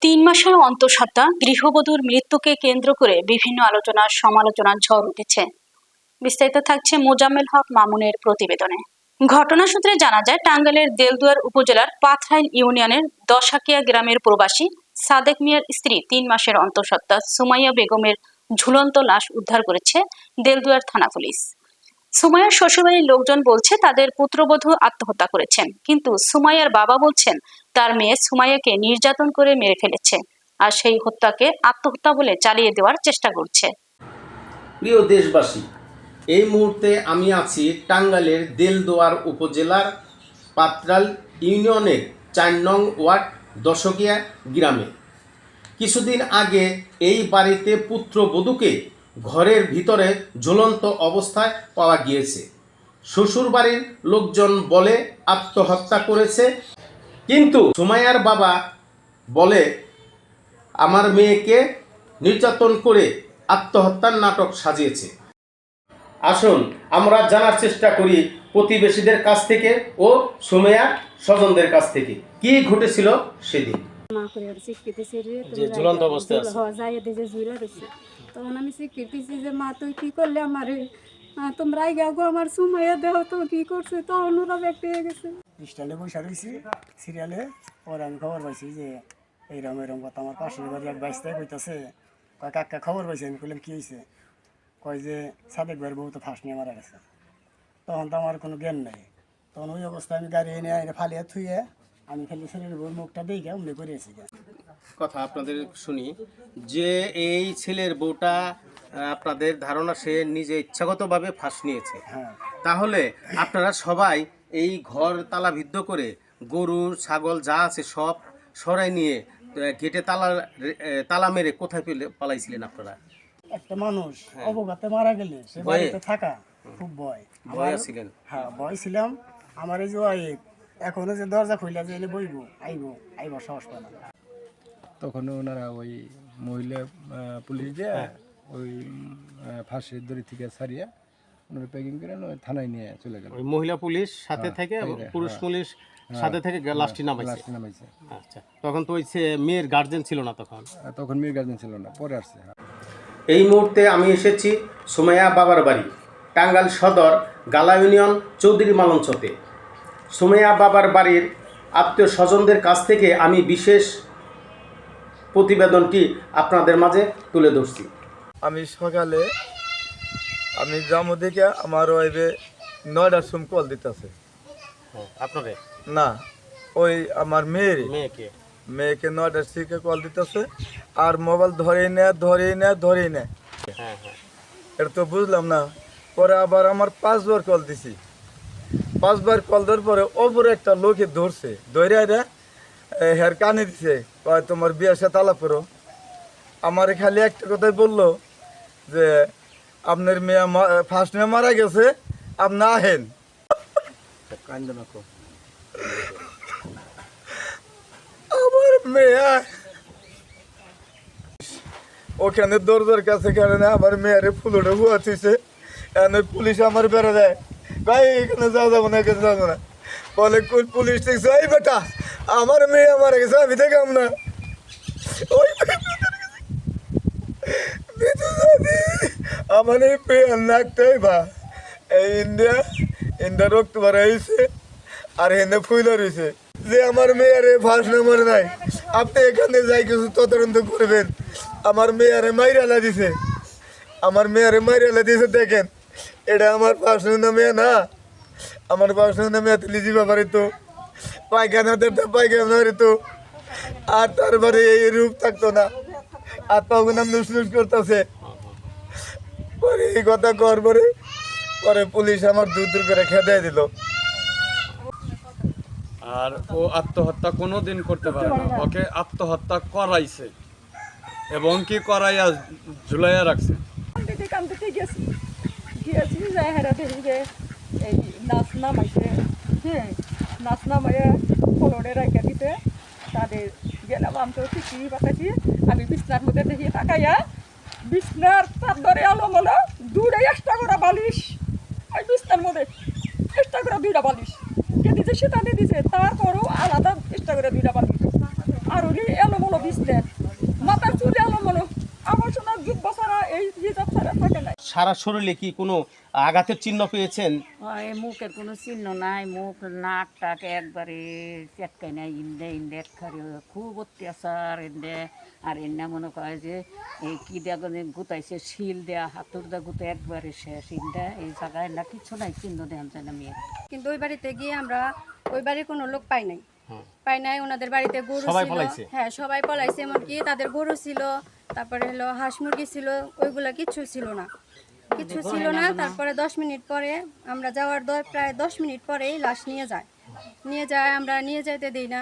৩ মাসের অন্তঃসত্ত্বা গৃহবধূর মৃত্যুকে কেন্দ্র করে বিভিন্ন আলোচনার সমালোচনার ঝড় উঠেছে। বিস্তারিত থাকছে মোজাম্মেল হক মামুনের প্রতিবেদনে। ঘটনা সূত্রে জানা যায়, টাঙ্গাইলের দেলদুয়ার উপজেলার পাথরাইল ইউনিয়নের দশাকিয়া গ্রামের প্রবাসী সাদেক মিয়ার স্ত্রী ৩ মাসের অন্তঃসত্ত্বা সুমাইয়া বেগমের ঝুলন্ত লাশ উদ্ধার করেছে দেলদুয়ার থানা পুলিশ। সুমাইয়ার শ্বশুরবাড়ির লোকজন বলছে তাদের পুত্রবধূ আত্মহত্যা করেছেন, কিন্তু সুমাইয়ার বাবা বলছেন তার মেয়ে সুমাইয়াকে নির্যাতন করে মেরে ফেলেছে আর সেই হত্যাকে আত্মহত্যা বলে চালিয়ে দেওয়ার চেষ্টা করছে। প্রিয় দেশবাসী, এই মুহূর্তে আমি আছি টাঙ্গাইলের দেলদুয়ার উপজেলার পাথরাইল ইউনিয়নের ৪ নং ওয়ার্ড দশকিয়া গ্রামে। কিছুদিন আগে এই বাড়িতে পুত্রবধূকে ঘরের ভিতরে ঝুলন্ত অবস্থায় পাওয়া গিয়েছে। শ্বশুরবাড়ির লোকজন বলে আত্মহত্যা করেছে, কিন্তু সুমাইয়ার বাবা বলে আমার মেয়েকে নির্যাতন করে আত্মহত্যার নাটক সাজিয়েছে। আসুন আমরা জানার চেষ্টা করি প্রতিবেশীদের কাছ থেকে ও সুমাইয়ার স্বজনদের কাছ থেকে কি ঘটেছিল সেদিন। যে ঝুলন্ত অবস্থায় আছে, তখন আমি শিখতেছি যে মা তুই কি করলে আমারে, তোমরা গো আমার সুমাইয়া দেহ তো কি করছে, তখন ওরা ব্যক্ত হয়ে গেছে। স্টাইলে বসে রয়েছি সিরিয়ালে, পরে আমি খবর পাইছি যে এইরকম এরকম কথা। আমার পাশের বাড়ি এক বাইশটায় কইতাছে, কয় কাকা খবর পাইছি। আমি কইলাম কি হয়েছে? কয় যে সাদেক ভাইয়ের বউ তো ফাঁস নিয়ে মারা গেছে। তখন তো আমার কোনো জ্ঞান নাই। তখন ওই অবস্থায় আমি গাড়ি এনে ফালিয়ে থুয়ে আমি খালি ছেলের বউর মুখটা দেখে উমলে করেছি। কথা আপনাদের শুনি যে এই ছেলের বউটা আপনাদের ধারণা সে নিজে ইচ্ছাগতভাবে ফাঁস নিয়েছে। হ্যাঁ, তাহলে আপনারা সবাই এই ঘর তালাবিদ্ধ করে গরু ছাগল যা আছে সব সরাই নিয়ে গেটে তালা মেরে কোথায় পালাইছিলেন আপনারা? একটা মানুষ অবগাতে মারা গেলে সে বাড়িতে থাকা খুব ভয় ছিলেন। হ্যাঁ, ভয় ছিলাম। আমার এই যে এখনো যে দরজা খুলে যে এনে বইব আইব সাহস পায় না। তখন ওনারা ওই মহিলা পুলিশ দিয়ে ওই ফাঁসির দড়ি থেকে ছাড়িয়ে ওনারা প্যাকিং করে ওই থানায় নিয়ে চলে গেল। ওই মহিলা পুলিশ সাথে থেকে পুরুষ পুলিশ সাথে থেকে লাশটি নামাইছে। আচ্ছা, তখন তো ওই মেয়ের গার্জেন ছিল না? তখন মেয়ের গার্জেন ছিল না, পরে আসছে। এই মুহূর্তে আমি এসেছি সুমাইয়া বাবার বাড়ি, টাঙ্গাইল সদর গালা ইউনিয়ন চৌধুরী মালঞ্চতে। সুমাইয়া বাবার বাড়ির আত্মীয় স্বজনদের কাছ থেকে আমি বিশেষ প্রতিবেদনটি আপনাদের মাঝে তুলে ধরছি। আমি সকালে আমি যাবো দেখে আমার ওয়াইফে 9টার সময় কল দিতেছে। আপনাদের না, ওই আমার মেয়েকে 9টার থেকে কল দিতেছে আর মোবাইল ধরেই নেয়। এটা তো বুঝলাম না। পরে আবার আমার 5বার কল দিছি। 5বার কল দেওয়ার পরে ওপরে একটা লোকে ধরছে, ধরে হের কানে দিছে, কয় তোমার বিয়ের সাথে আলাপ করো। আমার খালি একটা কথাই বললো যে আপনার মেয়ে ফার্স্ট মেয়ে মারা গেছে, আপনি আহেন। আমার মেয়ে ওখানে দরজার কাছে কারণে আমার মেয়েরে ফুলোটা হুয়াছে। এনে পুলিশ আমার বেড়ে দেয়, ভাই এখানে যাবো না, এখানে যাবো না। বলে পুলিশ দেখছে, এই বেটা আমার মেয়ে মারা গেছে, আমি দেখাম না। ওই আমার এই পেয়ার নাকটাই বা এই ইন্ডিয়া রক্ত ভরা হয়েছে আর হেনে ফুইলা রয়েছে যে আমার মেয়ারে ফার্স্ট নাম্বার নাই। আপনি এখানে যাই কিছু তদন্ত করবেন। আমার মেয়ারে মাইরালা দিছে, দেখেন এটা আমার ফার্স্ট মেয়ে না। আমার ফার্স্ট মেয়ে লিজি ব্যাপারে তো পায়খানা তো আর তারপরে এই রূপ থাকতো না, আর তখন নুস করতেছে। পরে এই কথা কর পরে পুলিশ আমার দূর করে খেদাই দিল। আর ও আত্মহত্যা কোনোদিন করতে পারে না, ওকে আত্মহত্যা করাইছে এবং কি করাইয়া ঝুলাইয়া রাখছে। নাচ নামাইয়া ফলনে রাখা দিতে তাদের গেলাম। আমি তো খিচুড়ি পাকাইছি, আমি বিছনার মধ্যে দেখিয়ে তাকাইয়া বিছনার চাদরে আলম হলো দূরে এক্সট্রা করা বালিশ, ওই বিছনার মধ্যে এক্সট্রা করে 2টা বালিশ কে দিছে, সেটা দিছে, তারপরও আলাদা এক্সট্রা করে 2টা বালিশ। আর হলি এলোমলো বিছনা, মাথার চুল এলোমলো। আমার সোনার জুব্বা ছাড়া এই হিজাব ছাড়া থাকে না। সারা শরীরে কি কোনো আঘাতের চিহ্ন পেয়েছেন? এই মুখের কোনো চিহ্ন নাই, মুখ নাক টাক একবারে চেটকাই নাই, ইন্দে ইন্দে একবারে খুব অত্যাচার ইন্দে। আর এনে মনে করে যে এই কি দেয়া গুতাইছে, শিল দেয়া হাতুর দা গুতে একবারে শেষ ইন্দে। এই জায়গায় না কিছু নাই, চিহ্ন দেন যায় না মেয়ে। কিন্তু ওই বাড়িতে গিয়ে আমরা ওই বাড়ির কোনো লোক পাই নাই। ওনাদের বাড়িতে গরু সবাই ছিল। পলাইছে? হ্যাঁ, সবাই পলাইছে। এমনকি তাদের গরু ছিল, তারপরে হলো হাঁস মুরগি ছিল, ওইগুলা কিচ্ছু ছিল না। তারপরে 10 মিনিট পরে আমরা যাওয়ার প্রায় 10 মিনিট পরেই লাশ নিয়ে যায়। আমরা নিয়ে যাইতে দিই না।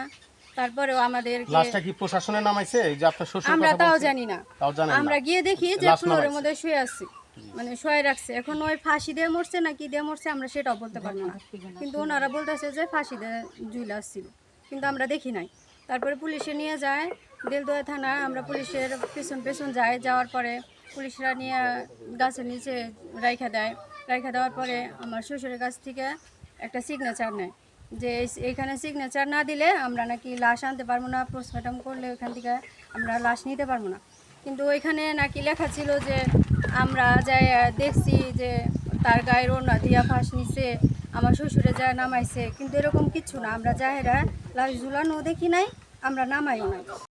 তারপরেও আমাদের লাশটা কি প্রশাসনে নামাইছে যে আপনার শ্বশুর আমরা কথা তাও বলছে? জানি না। তাও জানেন না? আমরা গিয়ে দেখি যে লাশ ফ্লোরের নামাইছে। মধ্যে শুয়ে আছে, মানে শুয়ে রাখছে। এখন ওই ফাঁসি দিয়ে মরছে না কি দিয়ে মরছে আমরা সেটাও বলতে পারবো না। কিন্তু ওনারা বলতেছে যে ফাঁসি দিয়ে ঝুলে আসছিল, কিন্তু আমরা দেখি নাই। তারপরে পুলিশে নিয়ে যায় দেলদুয়া থানা। আমরা পুলিশের পেছন যাওয়ার পরে পুলিশরা নিয়ে গাছের নিচে রাইখা দেওয়ার পরে আমার শ্বশুরের কাছ থেকে একটা সিগনেচার নেয় যে এইখানে সিগনেচার না দিলে আমরা নাকি লাশ আনতে পারবো না, পোস্টমর্টম করলে ওইখান থেকে আমরা লাশ নিতে পারবো না। কিন্তু ওইখানে নাকি লেখা ছিল যে আমরা যাই দেখছি যে তার গায়ের ওড়না দিয়া ফাঁস নিছে, আমার শ্বশুরে যা নামাইছে। কিন্তু এরকম কিচ্ছু না, আমরা যাহেরা লাশ ঝুলানো দেখি নাই, আমরা নামাইও নাই।